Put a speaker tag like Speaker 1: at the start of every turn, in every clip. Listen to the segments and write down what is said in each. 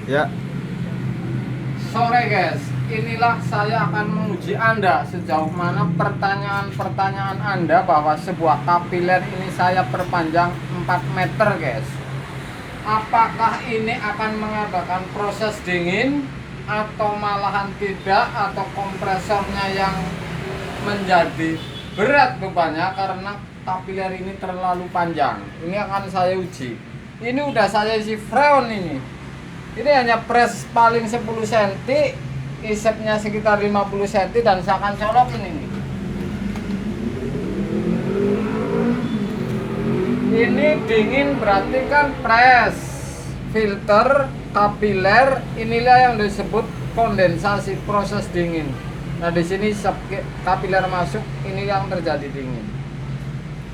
Speaker 1: Ya,
Speaker 2: Sore guys, inilah saya akan menguji Anda sejauh mana pertanyaan-pertanyaan Anda bahwa sebuah kapiler ini saya perpanjang 4 meter guys. Apakah ini akan mengadakan proses dingin atau malahan tidak, atau kompresornya yang menjadi berat bebannya karena kapiler ini terlalu panjang. Ini akan saya uji. Ini udah saya isi freon ini. Ini hanya press paling 10 cm, isepnya sekitar 50 cm, dan saya akan colokin ini. Ini dingin berarti kan press, filter, kapiler, inilah yang disebut kondensasi, proses dingin. Nah, di sini kapiler masuk, ini yang terjadi dingin.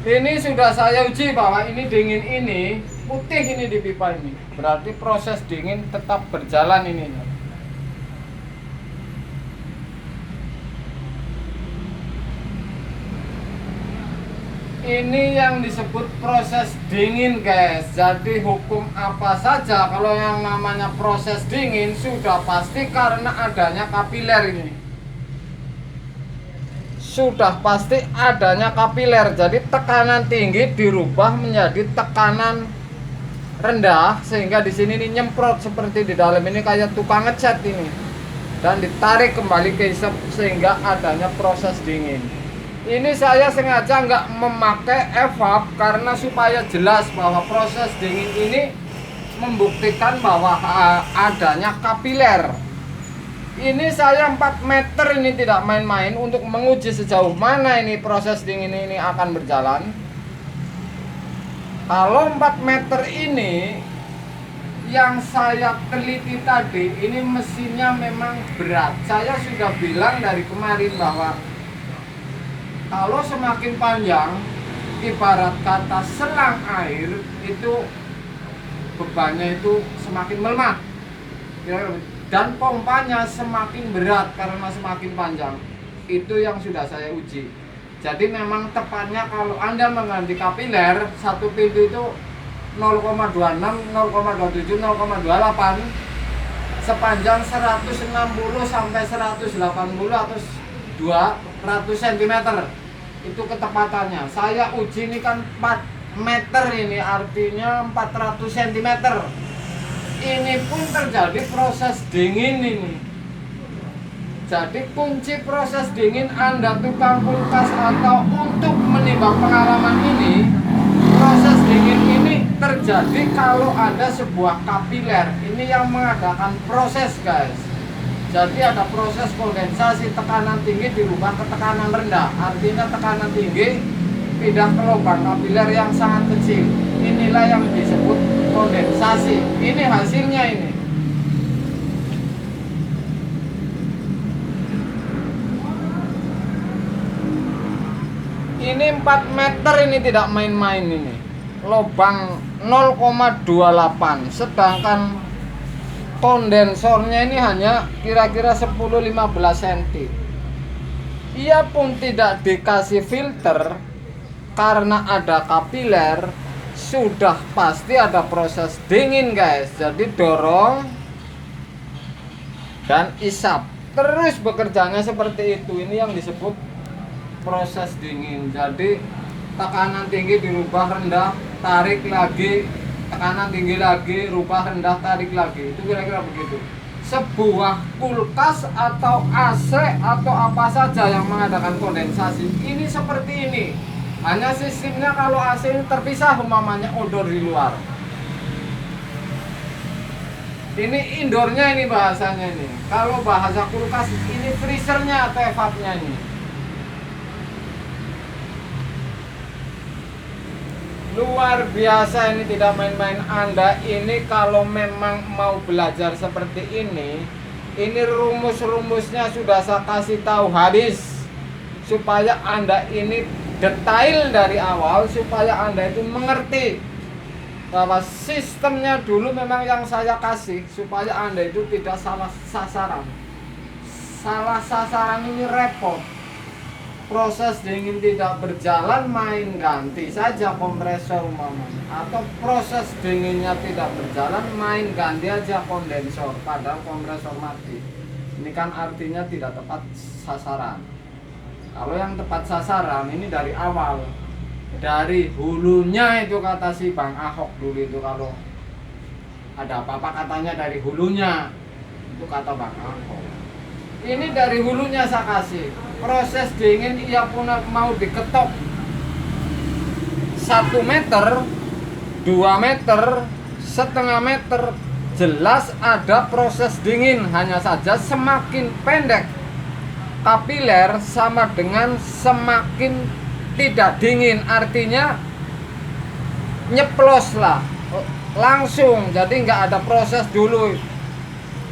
Speaker 2: Ini sudah saya uji bahwa ini dingin ini putih ini di pipa ini. Berarti proses dingin tetap berjalan ini. Ini yang disebut proses dingin guys. Jadi hukum apa saja kalau yang namanya proses dingin sudah pasti karena adanya kapiler ini. Sudah pasti adanya kapiler. Jadi tekanan tinggi dirubah menjadi tekanan rendah, sehingga di sini ini nyemprot seperti di dalam ini kayak tukang ngecat ini, dan ditarik kembali ke isep sehingga adanya proses dingin. Ini saya sengaja nggak memakai evap karena supaya jelas bahwa proses dingin ini membuktikan bahwa adanya kapiler. Ini saya 4 meter ini tidak main-main untuk menguji sejauh mana ini proses dingin ini akan berjalan. Kalau 4 meter ini yang saya teliti tadi, ini mesinnya memang berat. Saya sudah bilang dari kemarin bahwa kalau semakin panjang, ibarat kata selang air, itu bebannya itu semakin melemah, dan pompanya semakin berat karena semakin panjang. Itu yang sudah saya uji. Jadi memang tepatnya kalau Anda mengganti kapiler, satu pintu itu 0,26, 0,27, 0,28 sepanjang 160 sampai 180 atau 200 cm. Itu ketepatannya. Saya uji ini kan 4 meter ini, artinya 400 cm. Ini pun terjadi proses dingin ini. Jadi kunci proses dingin Anda tukang kulkas atau untuk menimbang pengalaman ini, proses dingin ini terjadi kalau ada sebuah kapiler ini yang mengadakan proses guys. Jadi ada proses kondensasi, tekanan tinggi dirubah ke tekanan rendah, artinya tekanan tinggi pindah ke lubang kapiler yang sangat kecil. Inilah yang disebut kondensasi. Ini hasilnya ini. Ini 4 meter ini tidak main-main ini. Lubang 0,28, sedangkan kondensornya ini hanya kira-kira 10-15 cm. Ia pun tidak dikasih filter karena ada kapiler. Sudah pasti ada proses dingin guys. Jadi dorong dan isap terus bekerjanya seperti itu. Ini yang disebut proses dingin. Jadi tekanan tinggi dirubah rendah, tarik lagi, tekanan tinggi lagi, rubah rendah, tarik lagi. Itu kira-kira begitu. Sebuah kulkas atau AC atau apa saja yang mengadakan kondensasi ini seperti ini. Hanya sistemnya kalau AC ini terpisah, umpamanya odor di luar. Ini indoornya ini bahasanya ini. Kalau bahasa kulkas ini freezernya atau evapnya ini. Luar biasa, ini tidak main-main. Anda ini kalau memang mau belajar seperti ini rumus-rumusnya sudah saya kasih tahu habis, supaya Anda ini detail dari awal, supaya Anda itu mengerti bahwa sistemnya dulu memang yang saya kasih, supaya Anda itu tidak salah sasaran. Salah sasaran ini repot. proses dingin tidak berjalan, main ganti saja kompresor umpamanya. Atau proses dinginnya tidak berjalan, main ganti aja kondensor padahal kompresor mati. Ini kan artinya tidak tepat sasaran. Kalau yang tepat sasaran ini dari awal, dari hulunya itu kata si Bang Ahok dulu itu, kalau ada apa-apa katanya dari hulunya, itu kata Bang Ahok. Ini dari hulunya saya kasih. Proses dingin ia pun mau diketok 1 meter, 2 meter, setengah meter, jelas ada proses dingin. Hanya saja semakin pendek kapiler sama dengan semakin tidak dingin, artinya nyeplos lah langsung, jadi nggak ada proses dulu,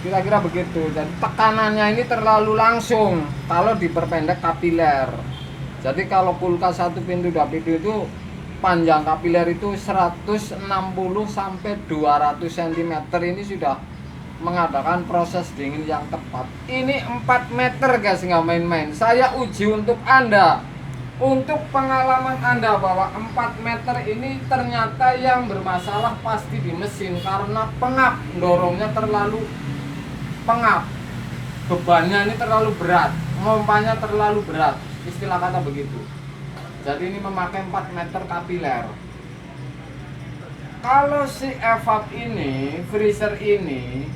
Speaker 2: kira-kira begitu. Jadi tekanannya ini terlalu langsung kalau diperpendek kapiler. Jadi kalau kulkas 1 pintu 2 pintu itu panjang kapiler itu 160 sampai 200 cm, ini sudah mengadakan proses dingin yang tepat. Ini 4 meter guys, nggak main-main. Saya uji untuk Anda, untuk pengalaman Anda, bahwa 4 meter ini ternyata yang bermasalah pasti di mesin, karena pengap, dorongnya terlalu pengap, bebannya ini terlalu berat, mompanya terlalu berat, istilah kata begitu. Jadi ini memakai 4 meter kapiler. Kalau si evap ini, freezer ini,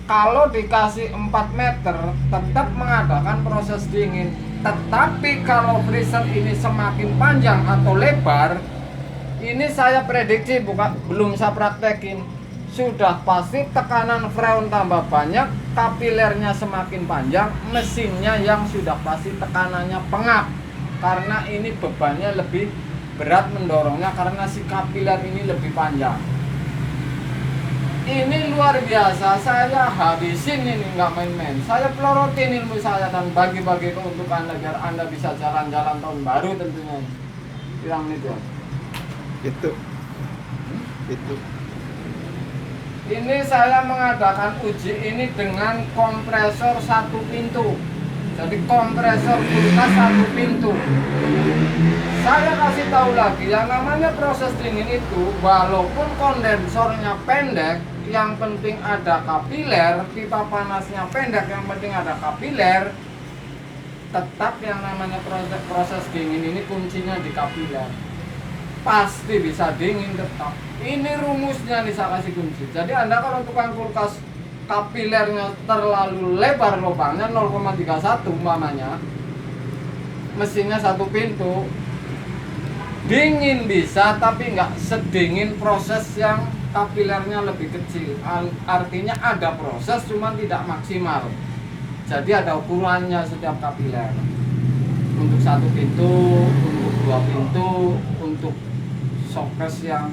Speaker 2: kalau dikasih 4 meter tetap mengadakan proses dingin. Tetapi kalau freezer ini semakin panjang atau lebar, ini saya prediksi, belum saya praktekin, sudah pasti tekanan freon tambah banyak, kapilernya semakin panjang, mesinnya yang sudah pasti tekanannya pengap, karena ini bebannya lebih berat mendorongnya, karena si kapiler ini lebih panjang. Ini luar biasa, saya habisin ini, nggak main-main. Saya pelorotin ilmu saya dan bagi-bagi untuk Anda biar Anda bisa jalan-jalan tahun baru tentunya. Bilang itu.
Speaker 1: Itu.
Speaker 2: Ini saya mengadakan uji ini dengan kompresor 1 pintu. Jadi kompresor kulkas 1 pintu. Saya kasih tahu lagi, yang namanya proses dingin itu walaupun kondensornya pendek, yang penting ada kapiler, pipa panasnya pendek, yang penting ada kapiler. Tetap yang namanya proses dingin ini kuncinya di kapiler. Pasti bisa dingin tetap. Ini rumusnya nih, saya kasih kunci. Jadi Anda kalau tukang kulkas kapilernya terlalu lebar lubangnya 0,31 umpamanya, mesinnya 1 pintu, dingin bisa, tapi nggak sedingin proses yang kapilernya lebih kecil. Artinya ada proses, cuma tidak maksimal. Jadi ada ukurannya setiap kapiler. Untuk 1 pintu, untuk 2 pintu, untuk showcase yang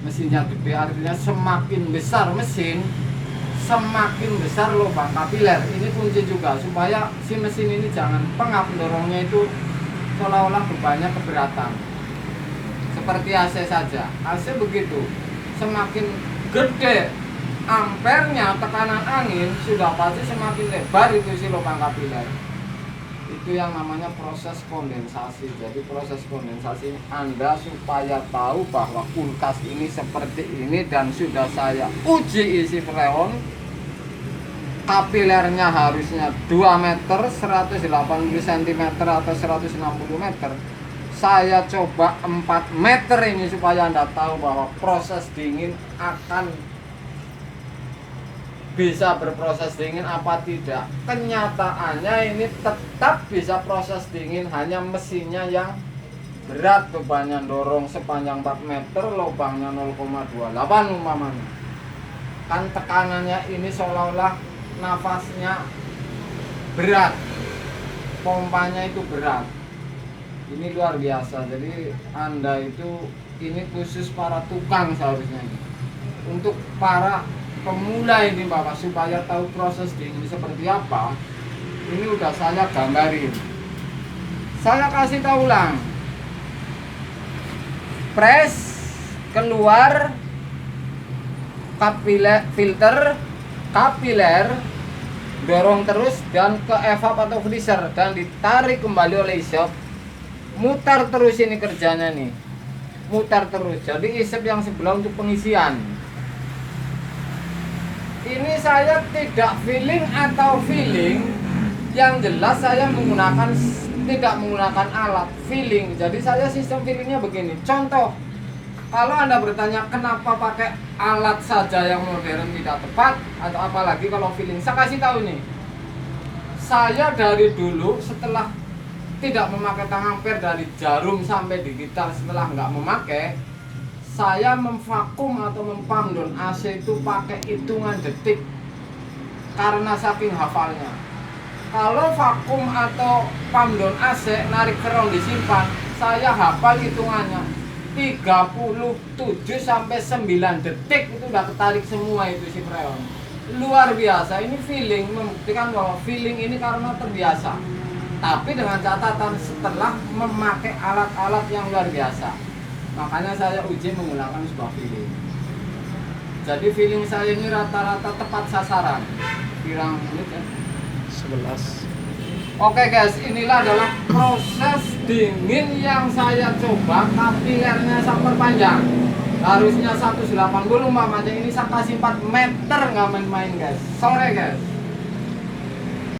Speaker 2: mesinnya gede, artinya semakin besar mesin, semakin besar lubang kapiler. Ini kunci juga supaya si mesin ini jangan pengap, dorongnya itu seolah-olah bebannya keberatan. Seperti AC saja, AC begitu, semakin gede ampernya, tekanan angin, sudah pasti semakin lebar itu si lubang kapiler. Itu yang namanya proses kondensasi. Jadi proses kondensasi Anda supaya tahu bahwa kulkas ini seperti ini, dan sudah saya uji isi freon. Kapilernya harusnya 2 meter, 180 cm atau 160 meter. Saya coba 4 meter ini supaya Anda tahu bahwa proses dingin akan bisa berproses dingin apa tidak. Kenyataannya ini tetap bisa proses dingin, hanya mesinnya yang berat, bebannya dorong sepanjang 4 meter, lubangnya 0,28 umpamanya. Kan tekanannya ini seolah-olah nafasnya berat, pompanya itu berat. Ini luar biasa. Jadi Anda itu, ini khusus para tukang seharusnya ini. Untuk para pemula ini Bapak, supaya tahu proses dingin seperti apa, ini udah saya gambarin. Saya kasih tahu ulang. Press keluar kapiler, filter kapiler dorong terus dan ke evap atau freezer dan ditarik kembali oleh isep. Mutar terus ini kerjanya nih, mutar terus. Jadi isep yang sebelah untuk pengisian. Ini saya tidak feeling atau feeling, yang jelas saya tidak menggunakan alat feeling. Jadi saya sistem feelingnya begini. Contoh, kalau Anda bertanya kenapa pakai alat saja yang modern tidak tepat, atau apalagi kalau feeling, saya kasih tahu nih. Saya dari dulu setelah tidak memakai tang ampere dari jarum sampai di gitar, setelah nggak memakai, saya memvakum atau mempam don AC itu pakai hitungan detik karena saking hafalnya. Kalau vakum atau pam don AC narik kerong disimpan, saya hafal hitungannya 37 sampai 9 detik itu udah ketarik semua itu si freon. Luar biasa, ini feeling, membuktikan bahwa feeling ini karena terbiasa. Tapi dengan catatan setelah memakai alat-alat yang luar biasa. Makanya saya uji menggunakan sebuah feeling. Jadi feeling saya ini rata-rata tepat sasaran. Kirang menit ya. 11. Oke guys, inilah adalah proses dingin yang saya coba. Kapillernya saya perpanjang. Harusnya 180, umpamanya ini saya kasih 4 meter, nggak main-main guys. Sore guys.